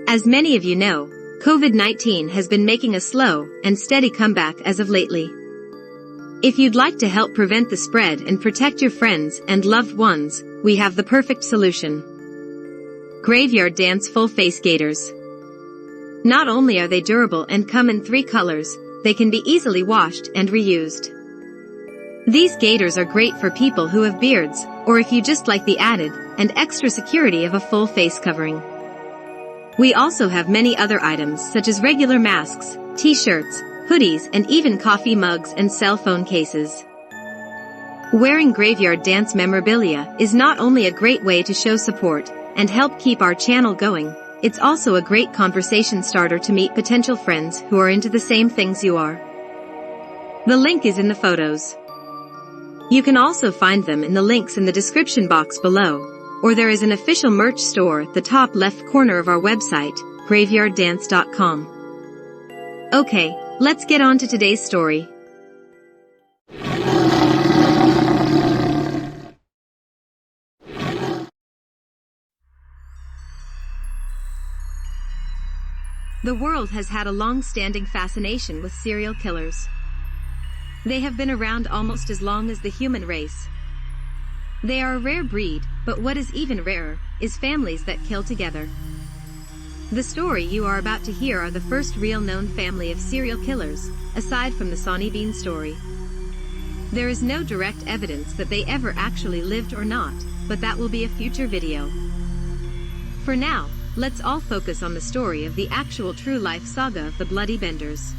As many of you know, COVID-19 has been making a slow and steady comeback as of lately. If you'd like to help prevent the spread and protect your friends and loved ones, we have the perfect solution. Graveyard Dance Full Face Gaiters. Not only are they durable and come in 3 colors, they can be easily washed and reused. These gaiters are great for people who have beards, or if you just like the added and extra security of a full face covering. We also have many other items such as regular masks, t-shirts, hoodies, and even coffee mugs and cell phone cases. Wearing Graveyard Dance memorabilia is not only a great way to show support and help keep our channel going, it's also a great conversation starter to meet potential friends who are into the same things you are. The link is in the photos. You can also find them in the links in the description box below, or there is an official merch store at the top left corner of our website, graveyarddance.com. Okay, let's get on to today's story. The world has had a long-standing fascination with serial killers. They have been around almost as long as the human race. They are a rare breed, but what is even rarer is families that kill together. The story you are about to hear are the first real known family of serial killers, aside from the Sonny Bean story. There is no direct evidence that they ever actually lived or not, but that will be a future video. For now, let's all focus on the story of the actual true-life saga of the Bloody Benders.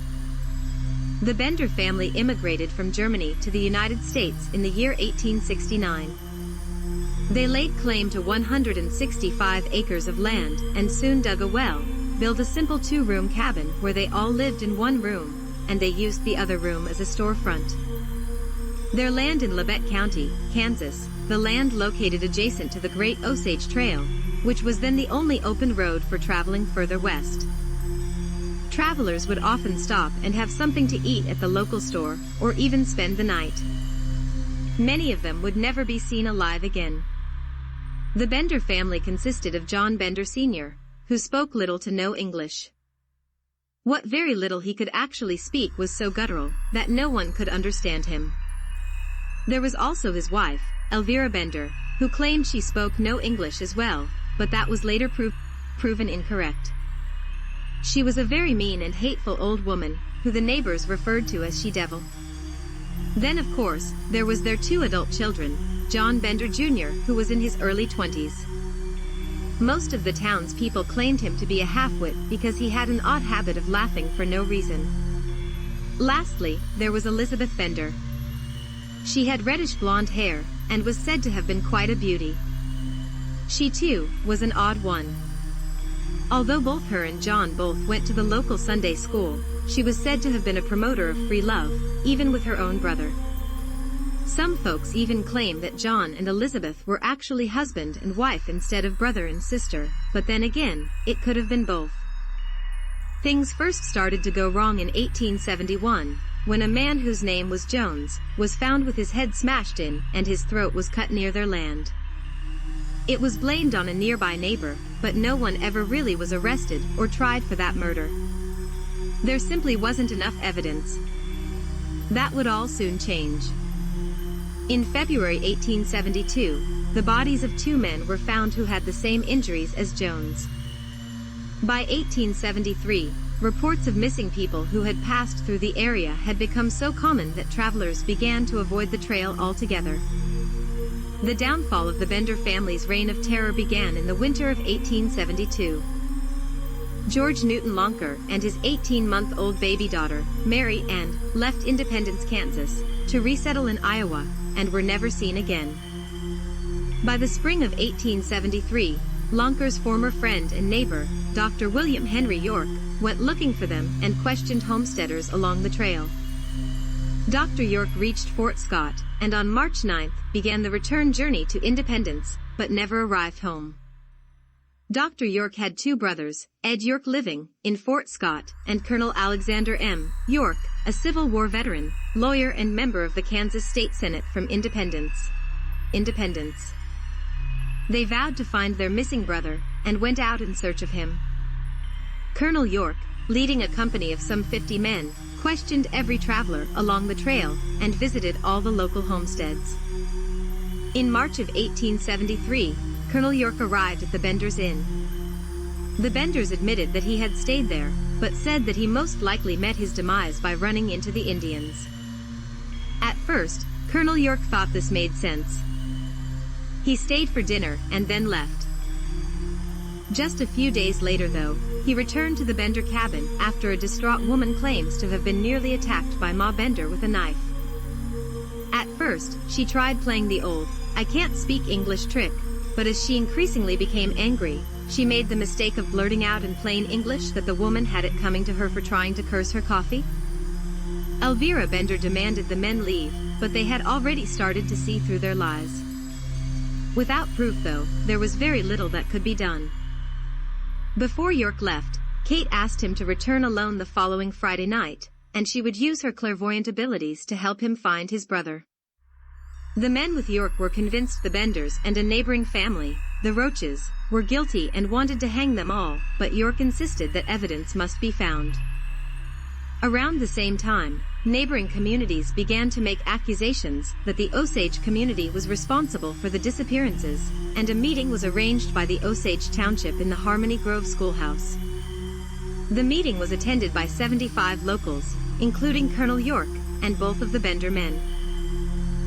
The Bender family immigrated from Germany to the United States in the year 1869. They laid claim to 165 acres of land and soon dug a well, built a simple 2-room cabin where they all lived in one room, and they used the other room as a storefront. Their land in Labette County, Kansas, the land located adjacent to the Great Osage Trail, which was then the only open road for traveling further west. Travelers would often stop and have something to eat at the local store, or even spend the night. Many of them would never be seen alive again. The Bender family consisted of John Bender Sr., who spoke little to no English. What very little he could actually speak was so guttural that no one could understand him. There was also his wife, Elvira Bender, who claimed she spoke no English as well, but that was later proven incorrect. She was a very mean and hateful old woman, who the neighbors referred to as She-Devil. Then of course, there was their 2 adult children, John Bender Jr., who was in his early 20s. Most of the town's people claimed him to be a half-wit because he had an odd habit of laughing for no reason. Lastly, there was Elizabeth Bender. She had reddish blonde hair, and was said to have been quite a beauty. She too was an odd one. Although both her and John both went to the local Sunday school, she was said to have been a promoter of free love, even with her own brother. Some folks even claim that John and Elizabeth were actually husband and wife instead of brother and sister, but then again, it could have been both. Things first started to go wrong in 1871, when a man whose name was Jones was found with his head smashed in and his throat was cut near their land. It was blamed on a nearby neighbor, but no one ever really was arrested or tried for that murder. There simply wasn't enough evidence. That would all soon change. In February 1872, the bodies of 2 men were found who had the same injuries as Jones. By 1873, reports of missing people who had passed through the area had become so common that travelers began to avoid the trail altogether. The downfall of the Bender family's reign of terror began in the winter of 1872. George Newton Lonker and his 18-month-old baby daughter, Mary Ann, left Independence, Kansas, to resettle in Iowa, and were never seen again. By the spring of 1873, Lonker's former friend and neighbor, Dr. William Henry York, went looking for them and questioned homesteaders along the trail. Dr. York reached Fort Scott, and on March 9th began the return journey to Independence, but never arrived home. Dr. York had 2 brothers, Ed York living in Fort Scott, and Colonel Alexander M. York, a Civil War veteran, lawyer and member of the Kansas State Senate from Independence. They vowed to find their missing brother, and went out in search of him. Colonel York, leading a company of some 50 men, questioned every traveler along the trail and visited all the local homesteads. In March of 1873, Colonel York arrived at the Bender's Inn. The Benders admitted that he had stayed there, but said that he most likely met his demise by running into the Indians. At first, Colonel York thought this made sense. He stayed for dinner and then left. Just a few days later, though, he returned to the Bender cabin after a distraught woman claims to have been nearly attacked by Ma Bender with a knife. At first, she tried playing the old, "I can't speak English" trick, but as she increasingly became angry, she made the mistake of blurting out in plain English that the woman had it coming to her for trying to curse her coffee. Elvira Bender demanded the men leave, but they had already started to see through their lies. Without proof, though, there was very little that could be done. Before York left, Kate asked him to return alone the following Friday night, and she would use her clairvoyant abilities to help him find his brother. The men with York were convinced the Benders and a neighboring family, the Roaches, were guilty and wanted to hang them all, but York insisted that evidence must be found. Around the same time, neighboring communities began to make accusations that the Osage community was responsible for the disappearances, and a meeting was arranged by the Osage Township in the Harmony Grove schoolhouse. The meeting was attended by 75 locals, including Colonel York, and both of the Bender men.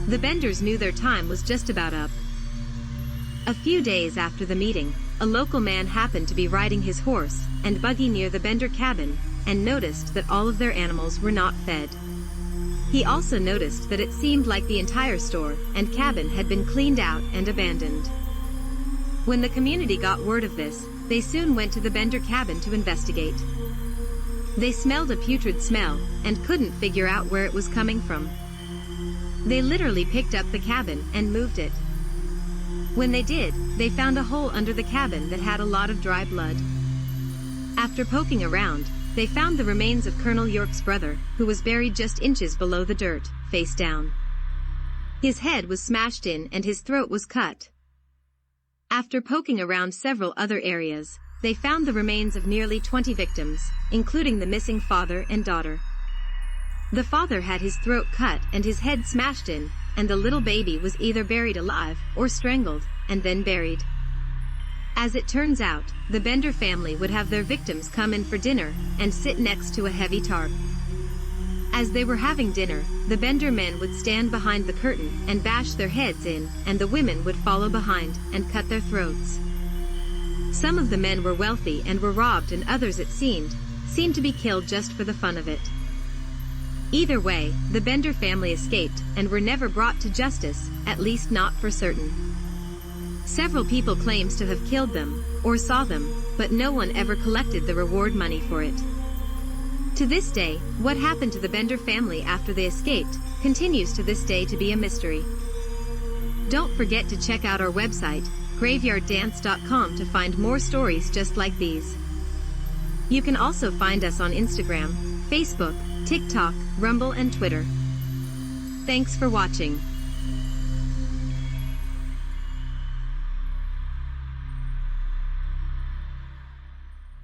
The Benders knew their time was just about up. A few days after the meeting, a local man happened to be riding his horse and buggy near the Bender cabin, and noticed that all of their animals were not fed. He also noticed that it seemed like the entire store and cabin had been cleaned out and abandoned. When the community got word of this, they soon went to the Bender cabin to investigate. They smelled a putrid smell and couldn't figure out where it was coming from. They literally picked up the cabin and moved it. When they did, they found a hole under the cabin that had a lot of dry blood. After poking around, they found the remains of Colonel York's brother, who was buried just inches below the dirt, face down. His head was smashed in and his throat was cut. After poking around several other areas, they found the remains of nearly 20 victims, including the missing father and daughter. The father had his throat cut and his head smashed in, and the little baby was either buried alive or strangled, and then buried. As it turns out, the Bender family would have their victims come in for dinner and sit next to a heavy tarp. As they were having dinner, the Bender men would stand behind the curtain and bash their heads in, and the women would follow behind and cut their throats. Some of the men were wealthy and were robbed, and others, it seemed to be killed just for the fun of it. Either way, the Bender family escaped and were never brought to justice, at least not for certain. Several people claims to have killed them, or saw them, but no one ever collected the reward money for it. To this day, what happened to the Bender family after they escaped continues to this day to be a mystery. Don't forget to check out our website, graveyarddance.com, to find more stories just like these. You can also find us on Instagram, Facebook, TikTok, Rumble, and Twitter. Thanks for watching.